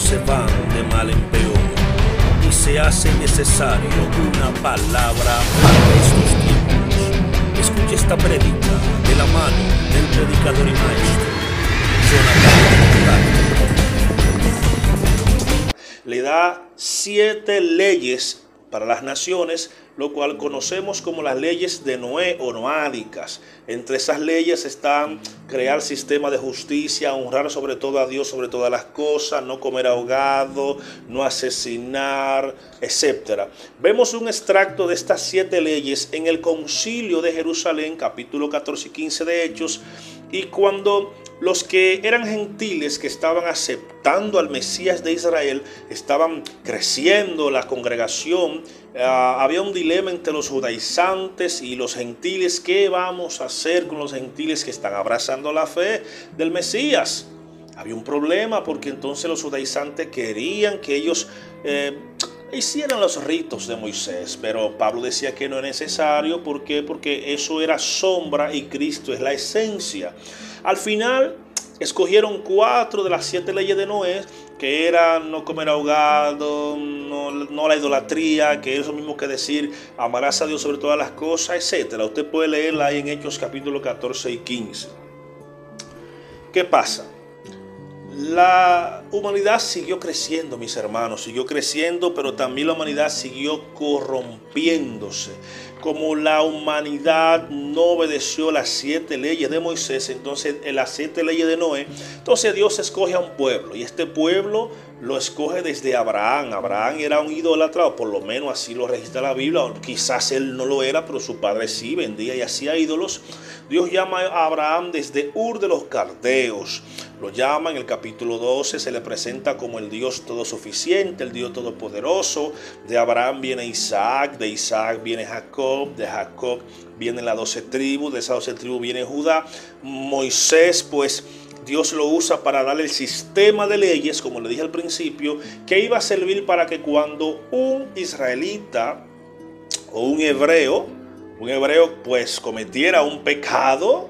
se van de mal en peor y se hace necesario una palabra para estos tiempos. Escuche esta prédica de la mano del predicador y maestro Jonathan. Le da 7 leyes para las naciones, lo cual conocemos como las leyes de Noé o noádicas. Entre esas leyes están crear sistema de justicia, honrar sobre todo a Dios sobre todas las cosas, no comer ahogado, no asesinar, etc. Vemos un extracto de estas 7 leyes en el Concilio de Jerusalén, capítulo 14 y 15 de Hechos, y cuando los que eran gentiles que estaban aceptando al Mesías de Israel estaban creciendo, la congregación, había un dilema entre los judaizantes y los gentiles. ¿Qué vamos a hacer con los gentiles que están abrazando la fe del Mesías? Había un problema porque entonces los judaizantes querían que ellos hicieran los ritos de Moisés, pero Pablo decía que no es necesario. ¿Por qué? Porque eso era sombra y Cristo es la esencia. Al final escogieron 4 de las 7 leyes de Noé, que eran no comer ahogado, no la idolatría, que es lo mismo que decir amarás a Dios sobre todas las cosas, etc. Usted puede leerla ahí en Hechos capítulo 14 y 15. ¿Qué pasa? La humanidad siguió creciendo, mis hermanos, siguió creciendo, pero también la humanidad siguió corrompiéndose. Como la humanidad no obedeció las 7 leyes de Moisés, entonces en las 7 leyes de Noé, entonces Dios escoge a un pueblo, y este pueblo lo escoge desde Abraham. Abraham era un idólatra, o por lo menos así lo registra la Biblia, o quizás él no lo era, pero su padre sí vendía y hacía ídolos. Dios llama a Abraham desde Ur de los Caldeos. Lo llama en el capítulo 12, se le presenta como el Dios todosuficiente, el Dios todopoderoso. De Abraham viene Isaac, de Isaac viene Jacob, de Jacob vienen las 12 tribus, de esas 12 tribus viene Judá. Moisés, pues Dios lo usa para darle el sistema de leyes, como le dije al principio, que iba a servir para que cuando un israelita o un hebreo pues cometiera un pecado,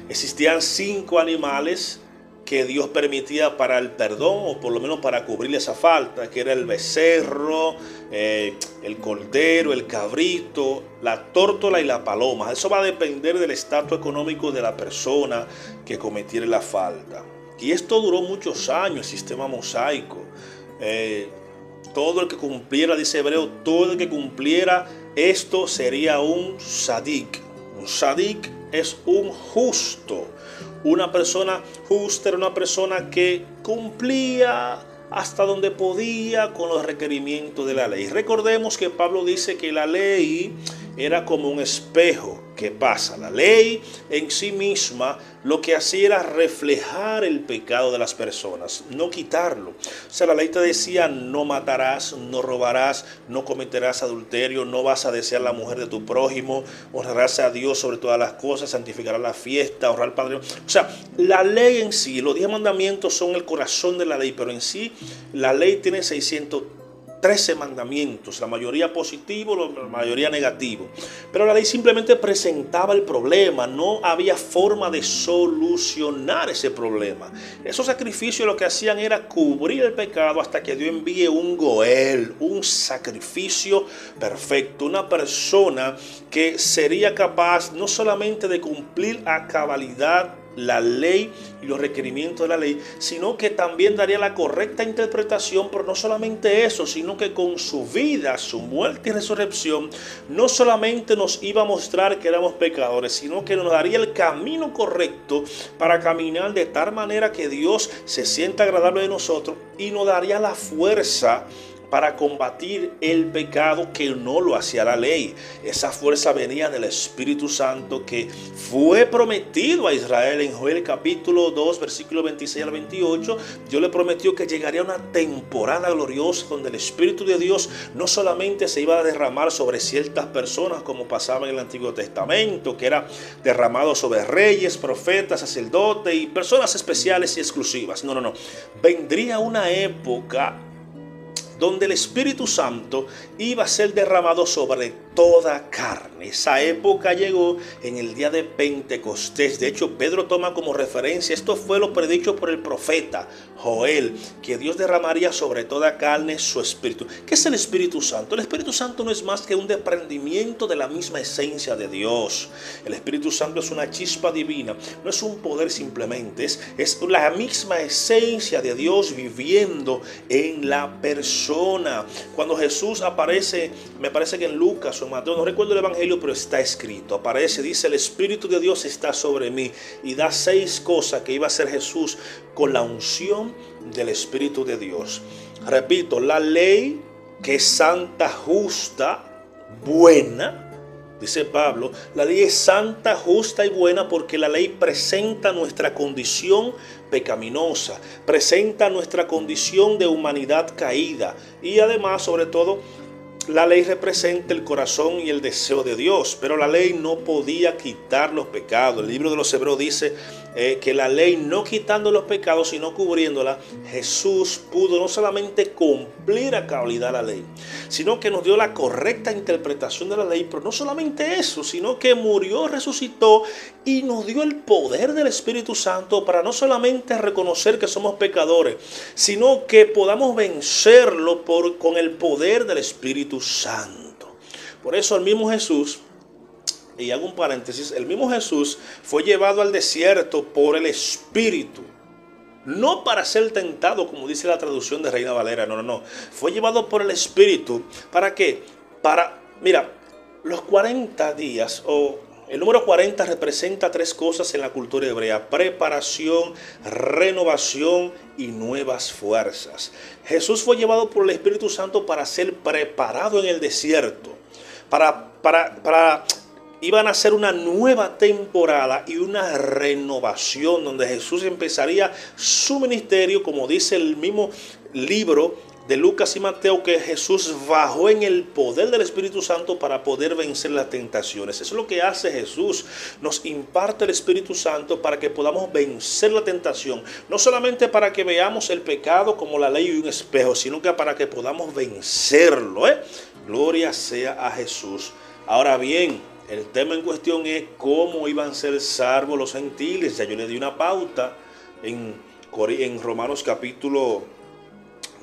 existían 5 animales que Dios permitía para el perdón, o por lo menos para cubrir esa falta, que era el becerro, el cordero, el cabrito, la tórtola y la paloma. Eso va a depender del estatus económico de la persona que cometiera la falta. Y esto duró muchos años, el sistema mosaico. Todo el que cumpliera, dice Hebreo, todo el que cumpliera esto sería un tzadik. Un tzadik es un justo. Una persona justa era una persona que cumplía hasta donde podía con los requerimientos de la ley. Recordemos que Pablo dice que la ley era como un espejo. ¿Qué pasa? La ley en sí misma lo que hacía era reflejar el pecado de las personas, no quitarlo. O sea, la ley te decía: no matarás, no robarás, no cometerás adulterio, no vas a desear la mujer de tu prójimo, honrarás a Dios sobre todas las cosas, santificarás la fiesta, honrar al Padre. O sea, la ley en sí, los 10 mandamientos son el corazón de la ley, pero en sí la ley tiene 613 mandamientos, la mayoría positivo, la mayoría negativo. Pero la ley simplemente presentaba el problema, no había forma de solucionar ese problema. Esos sacrificios lo que hacían era cubrir el pecado hasta que Dios envíe un Goel, un sacrificio perfecto, una persona que sería capaz no solamente de cumplir a cabalidad la ley y los requerimientos de la ley, sino que también daría la correcta interpretación. Pero no solamente eso, sino que con su vida, su muerte y resurrección, no solamente nos iba a mostrar que éramos pecadores, sino que nos daría el camino correcto para caminar de tal manera que Dios se sienta agradable de nosotros, y nos daría la fuerza para combatir el pecado que no lo hacía la ley. Esa fuerza venía del Espíritu Santo que fue prometido a Israel en Joel capítulo 2, versículo 26 al 28. Dios le prometió que llegaría una temporada gloriosa donde el Espíritu de Dios no solamente se iba a derramar sobre ciertas personas como pasaba en el Antiguo Testamento, que era derramado sobre reyes, profetas, sacerdotes y personas especiales y exclusivas. No. Vendría una época donde el Espíritu Santo iba a ser derramado sobre toda carne. Esa época llegó en el día de Pentecostés. De hecho, Pedro toma como referencia, esto fue lo predicho por el profeta Joel, que Dios derramaría sobre toda carne su Espíritu. ¿Qué es el Espíritu Santo? El Espíritu Santo no es más que un desprendimiento de la misma esencia de Dios. El Espíritu Santo es una chispa divina, no es un poder simplemente, es la misma esencia de Dios viviendo en la persona. Cuando Jesús aparece, me parece que en Lucas o en Mateo, no recuerdo el evangelio, pero está escrito, aparece, dice: el Espíritu de Dios está sobre mí, y da 6 cosas que iba a hacer Jesús con la unción del Espíritu de Dios. Repito, la ley que es santa, justa, buena. Dice Pablo, la ley es santa, justa y buena porque la ley presenta nuestra condición pecaminosa, presenta nuestra condición de humanidad caída, y además, sobre todo, la ley representa el corazón y el deseo de Dios, pero la ley no podía quitar los pecados. El libro de los Hebreos dice que la ley, no quitando los pecados, sino cubriéndola, Jesús pudo no solamente cumplir a cabalidad la ley, sino que nos dio la correcta interpretación de la ley. Pero no solamente eso, sino que murió, resucitó y nos dio el poder del Espíritu Santo para no solamente reconocer que somos pecadores, sino que podamos vencerlo con el poder del Espíritu Santo. Por eso el mismo Jesús, y hago un paréntesis, el mismo Jesús fue llevado al desierto por el Espíritu. No para ser tentado, como dice la traducción de Reina Valera, no. Fue llevado por el Espíritu. ¿Para qué? Mira, los 40 días, o el número 40 representa 3 cosas en la cultura hebrea: preparación, renovación y nuevas fuerzas. Jesús fue llevado por el Espíritu Santo para ser preparado en el desierto. Iban a ser una nueva temporada y una renovación donde Jesús empezaría su ministerio, como dice el mismo libro de Lucas y Mateo, que Jesús bajó en el poder del Espíritu Santo para poder vencer las tentaciones. Eso es lo que hace Jesús, nos imparte el Espíritu Santo para que podamos vencer la tentación, no solamente para que veamos el pecado como la ley y un espejo, sino que para que podamos vencerlo. Gloria sea a Jesús. Ahora bien, el tema en cuestión es cómo iban a ser salvos los gentiles. Ya yo le di una pauta en Romanos capítulo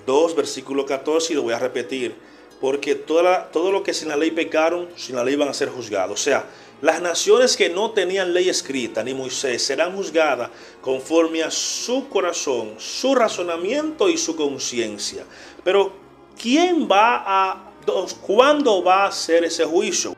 2, versículo 14, y lo voy a repetir. Porque todo lo que sin la ley pecaron, sin la ley van a ser juzgados. O sea, las naciones que no tenían ley escrita, ni Moisés, serán juzgadas conforme a su corazón, su razonamiento y su conciencia. Pero ¿cuándo va a hacer ese juicio?